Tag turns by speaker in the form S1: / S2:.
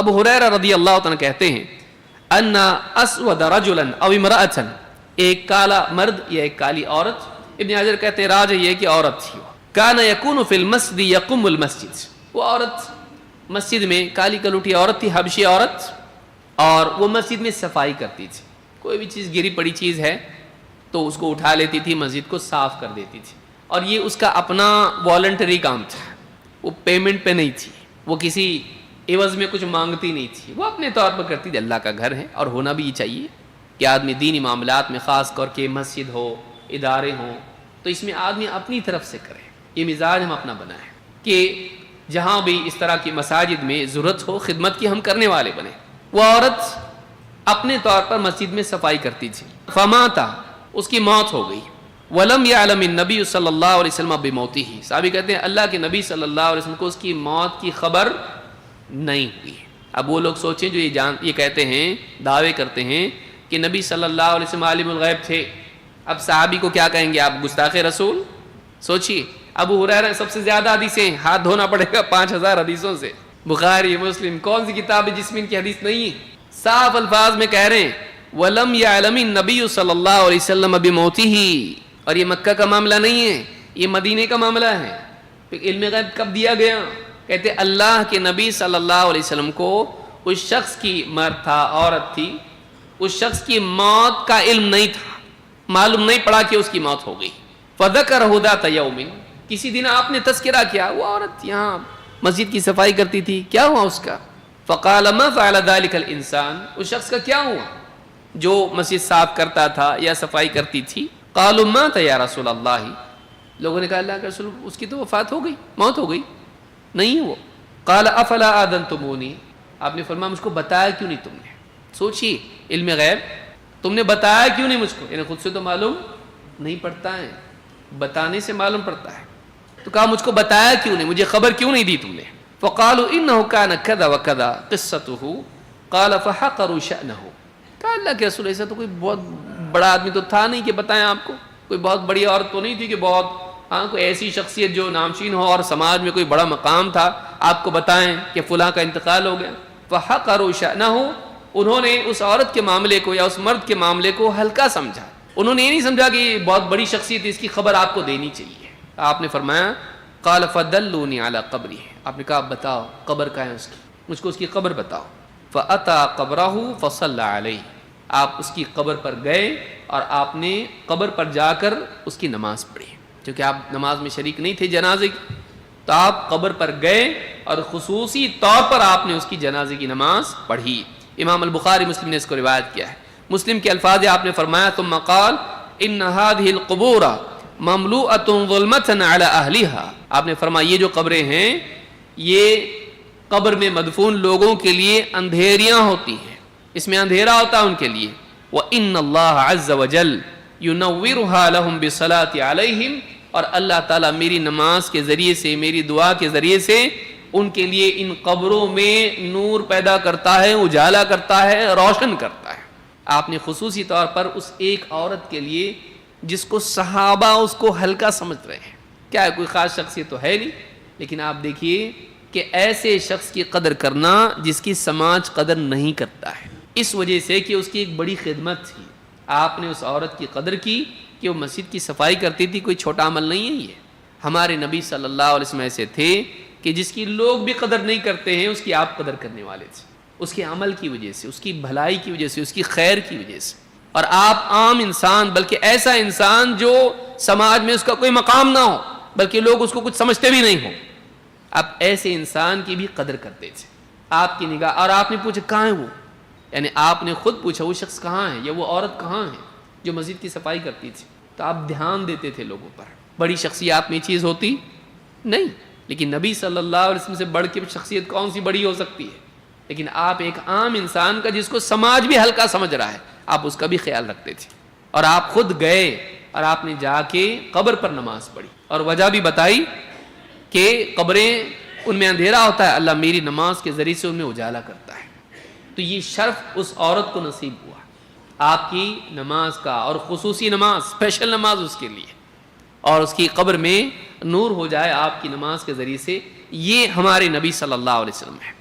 S1: ابو ہریرہ رضی اللہ تعالیٰ کہتے ہیں ان اسود رجلا او امرأة، ایک کالا مرد یا ایک کالی عورت، ابن حجر کہتے ہیں راجح یہ کہ عورت تھی، کان یکون فی المسجد یقم المسجد، وہ عورت مسجد میں کالی کلوٹی عورت تھی، حبشی عورت، اور وہ مسجد میں صفائی کرتی تھی، کوئی بھی چیز گری پڑی چیز ہے تو اس کو اٹھا لیتی تھی، مسجد کو صاف کر دیتی تھی، اور یہ اس کا اپنا والنٹری کام تھا، وہ پیمنٹ پہ نہیں تھی، وہ کسی عوض میں کچھ مانگتی نہیں تھی، وہ اپنے طور پر کرتی تھی، اللہ کا گھر ہے اور ہونا بھی یہ چاہیے کہ آدمی دینی معاملات میں خاص کر کے مسجد ہو، ادارے ہوں، تو اس میں آدمی اپنی طرف سے کرے، یہ مزاج ہم اپنا بنائیں کہ جہاں بھی اس طرح کی مساجد میں ضرورت ہو خدمت کی ہم کرنے والے بنے۔ وہ عورت اپنے طور پر مسجد میں صفائی کرتی تھی، فماتا، اس کی موت ہو گئی، ولم یعلم النبی صلی اللہ علیہ وسلم بموتہ، صحابی کہتے ہیں اللہ کے نبی صلی اللہ علیہ وسلم کو اس کی موت کی خبر نہیں ہوئی۔ اب وہ لوگ سوچیں جو یہ کہتے ہیں، دعوے کرتے ہیں کہ نبی صلی اللہ علیہ وسلم عالم الغیب تھے، اب صحابی کو کیا کہیں گے آپ؟ گستاخ رسول۔ سوچیے ابو ہریرہ سب سے زیادہ حدیثیں، ہاتھ دھونا پڑے گا 5000 حدیثوں سے، بخاری مسلم کون سی کتاب ہے جس میں ان کی حدیث نہیں ہے؟ صاف الفاظ میں کہہ رہے ہیں وَلَمْ يَعْلَمِ النَّبِيُّ صلی اللہ علیہ وسلم بِمَوْتِهِ، اور یہ مکہ کا معاملہ نہیں ہے، یہ مدینے کا معاملہ ہے۔ پھر علم غیب کب دیا گیا؟ کہتے اللہ کے نبی صلی اللہ علیہ وسلم کو اس شخص کی مرد تھا، عورت تھی، اس شخص کی موت کا علم نہیں تھا، معلوم نہیں پڑا کہ اس کی موت ہو گئی۔ فَذَكَرَهُ ذَاتَ يَوْمٍ، کسی دن آپ نے تذکرہ کیا، وہ عورت یہاں مسجد کی صفائی کرتی تھی، کیا ہوا اس کا؟ فَقَالَ مَا فَعَلَ ذَلِكَ الْإِنسَانِ، اس شخص کا کیا ہوا جو مسجد صاف کرتا تھا یا صفائی کرتی تھی؟ قَالُوا مَاتَ يَا رَسُولَ اللَّهِ، لوگوں نے کہا اللہ کے رسول اس کی تو وفات ہو گئی، موت ہو گئی، نہیں وہ۔ قَالَ أَفَلَا آذَنْتُمُونِي، آپ نے فرمایا مجھ کو بتایا کیوں نہیں تم نے؟ سوچیے علم غیب، تم نے بتایا کیوں نہیں مجھ کو؟ یعنی خود سے تو معلوم نہیں پڑتا ہے، بتانے سے معلوم پڑتا ہے، تو کہا مجھ کو بتایا کیوں نہیں، مجھے خبر کیوں نہیں دی تم نے؟ فقالوا انه كان كذا وكذا قصته قال فحقروا شأنه، کہا اللہ کے رسول ایسا تو کوئی بہت بڑا آدمی تو تھا نہیں کہ بتائیں آپ کو، کوئی بہت بڑی عورت تو نہیں تھی کہ بہت کوئی ایسی شخصیت جو نامشین ہو اور سماج میں کوئی بڑا مقام تھا آپ کو بتائیں کہ فلاں کا انتقال ہو گیا۔ فحقروا شأنه، انہوں نے اس عورت کے معاملے کو یا اس مرد کے معاملے کو ہلکا سمجھا، انہوں نے یہ نہیں سمجھا کہ یہ بہت بڑی شخصیت ہے، اس کی خبر آپ کو دینی چاہیے۔ آپ نے فرمایا قال فدلونی علی قبرہ، آپ نے کہا بتاؤ قبر کہاں ہے اس کی، مجھ کو اس کی قبر بتاؤ۔ فاتی قبرہ فصلی علیہ، آپ اس کی قبر پر گئے اور آپ نے قبر پر جا کر اس کی نماز پڑھی، کیونکہ آپ نماز میں شریک نہیں تھے جنازے کی، تو آپ قبر پر گئے اور خصوصی طور پر آپ نے اس کی جنازے کی نماز پڑھی۔ امام البخاری مسلم نے اس کو روایت کیا ہے۔ مسلم کے الفاظ آپ نے فرمایا ثم قال ان هذه القبور مملوءۃ ظلمۃ علی اہلها، آپ نے فرمایا یہ جو قبریں ہیں یہ قبر میں مدفون لوگوں کے لیے اندھیریاں ہوتی ہیں، اس میں اندھیرا ہوتا ہے ان کے لیے۔ وان اللہ عز وجل ينورها لهم بالصلاۃ علیہم، اور اللہ تعالیٰ میری نماز کے ذریعے سے، میری دعا کے ذریعے سے ان کے لیے ان قبروں میں نور پیدا کرتا ہے، اجالا کرتا ہے، روشن کرتا ہے۔ آپ نے خصوصی طور پر اس ایک عورت کے لیے جس کو صحابہ اس کو ہلکا سمجھ رہے ہیں، کیا کوئی خاص شخصیت تو ہے نہیں، لیکن آپ دیکھیے کہ ایسے شخص کی قدر کرنا جس کی سماج قدر نہیں کرتا ہے، اس وجہ سے کہ اس کی ایک بڑی خدمت تھی، آپ نے اس عورت کی قدر کی کہ وہ مسجد کی صفائی کرتی تھی، کوئی چھوٹا عمل نہیں ہے یہ۔ ہمارے نبی صلی اللہ علیہ وسلم ایسے تھے کہ جس کی لوگ بھی قدر نہیں کرتے ہیں اس کی آپ قدر کرنے والے تھے، اس کے عمل کی وجہ سے، اس کی بھلائی کی وجہ سے، اس کی خیر کی وجہ سے۔ اور آپ عام انسان، بلکہ ایسا انسان جو سماج میں اس کا کوئی مقام نہ ہو، بلکہ لوگ اس کو کچھ سمجھتے بھی نہیں ہوں، آپ ایسے انسان کی بھی قدر کرتے تھے، آپ کی نگاہ۔ اور آپ نے پوچھا کہاں ہے وہ، یعنی آپ نے خود پوچھا وہ شخص کہاں ہے یا وہ عورت کہاں ہے جو مسجد کی صفائی کرتی تھی، تو آپ دھیان دیتے تھے لوگوں پر۔ بڑی شخصیات میں چیز ہوتی نہیں، لیکن نبی صلی اللہ علیہ وسلم سے بڑھ کے شخصیت کون سی بڑی ہو سکتی ہے؟ لیکن آپ ایک عام انسان کا جس کو سماج بھی ہلکا سمجھ رہا ہے آپ اس کا بھی خیال رکھتے تھے، اور آپ خود گئے اور آپ نے جا کے قبر پر نماز پڑھی اور وجہ بھی بتائی کہ قبریں ان میں اندھیرا ہوتا ہے، اللہ میری نماز کے ذریعے سے ان میں اجالا کرتا ہے۔ تو یہ شرف اس عورت کو نصیب ہوا، آپ کی نماز کا، اور خصوصی نماز، اسپیشل نماز اس کے لیے، اور اس کی قبر میں نور ہو جائے آپ کی نماز کے ذریعے سے، یہ ہمارے نبی صلی اللہ علیہ وسلم ہے۔